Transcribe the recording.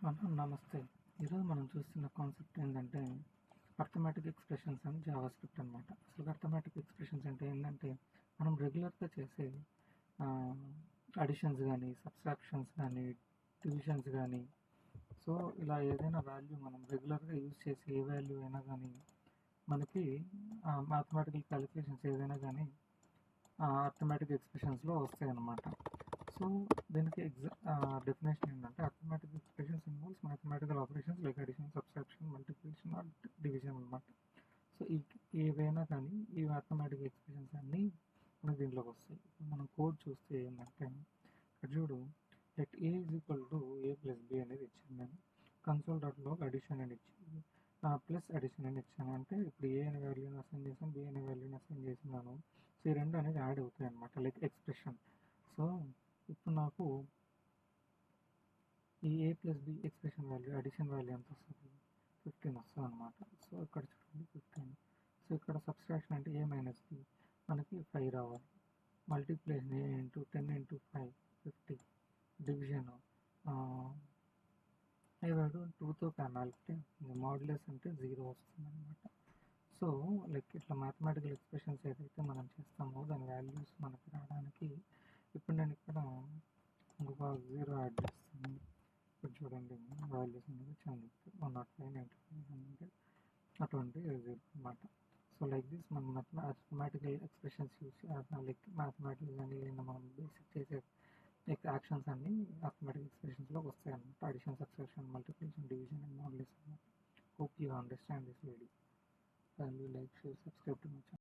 నమస్తే. ఈరోజు మనం చూస్తున్న కాన్సెప్ట్ ఏంటంటే arithmetic expressions and Java script అనమాట. అసలు అర్థమెటిక్ ఎక్స్ప్రెషన్స్ అంటే ఏంటంటే మనం రెగ్యులర్గా చేసే అడిషన్స్ కానీ, సబ్స్ట్రాక్షన్స్ కానీ, డివిజన్స్ కానీ, సో ఇలా ఏదైనా వాల్యూ మనం రెగ్యులర్గా యూజ్ చేసే ఏ వాల్యూ అయినా కానీ మనకి మ్యాథమెటికల్ క్యాలిక్యులేషన్స్ ఏదైనా కానీ అర్థమెటిక్ ఎక్స్ప్రెషన్స్లో వస్తాయి అన్నమాట. సో దీనికి డెఫినేషన్ ఏంటంటే arithmetic expressions involves mathematical operations like addition, subtraction, multiplication or division అనమాట. సో ఏవైనా కానీ ఈ మ్యాథమెటికల్ ఎక్స్ప్రెషన్స్ అన్నీ మనకి దీంట్లోకి వస్తాయి. ఇప్పుడు మనం కోడ్ చూస్తే ఏంటంటే ఇక్కడ చూడు, let a is equal to a plus b అనేది ఇచ్చాను నేను. కన్సోల్ డాట్లో అడిషన్ అని ఇచ్చి ప్లస్ అడిషన్ అని ఇచ్చాను. అంటే ఇప్పుడు ఏ అనే వాల్యూని అసైన్ చేసాను, బి అనే వాల్యూని అసైన్ చేసినాను. సో ఈ రెండు అనేది యాడ్ అవుతాయి అనమాట, లైక్ ఎక్స్ప్రెషన్. సో ఇప్పుడు నాకు ఈ A plus B expression value addition value ఎంత వస్తుంది? 15 వస్తుంది అనమాట. సో ఇక్కడ చూడండి 15. సో ఇక్కడ సబ్స్ట్రాక్షన్ అంటే ఏ మైనస్ బి మనకి 5 రావాలి. మల్టిప్లికేషన్ ఏ ఇంటూ 10 ఇంటూ 5 50. డివిజన్ ఏ వాల్యూ 2తో పెనాల్టీ మాడ్యులస్ అంటే 0 వస్తుంది అనమాట. సో లైక్ ఇట్లా మ్యాథమెటికల్ ఎక్స్ప్రెషన్స్ ఏదైతే మనం చేస్తామో దాని వాల్యూస్ మనకి రావడానికి ఇప్పుడు నేను ఇక్కడ ఇంకొక 0 యాడ్ చేస్తాను. ఇప్పుడు చూడండి వాల్యూస్ అనేది చదువుతుంది 105, 95, 100 అటువంటి 0 అనమాట. సో లైక్ దిస్ మనం mathematical expressions use like mathematics అని మనం బేసిక్ చేసే యాక్షన్స్ అన్నీ మ్యాథమెటికల్ ఎక్స్ప్రెషన్స్లోకి వస్తాయి అన్నమాట. Addition, subtraction, multiplication, division and modulus అన్నమాట. Hope you understand this video. Kindly like, share, subscribe to my channel.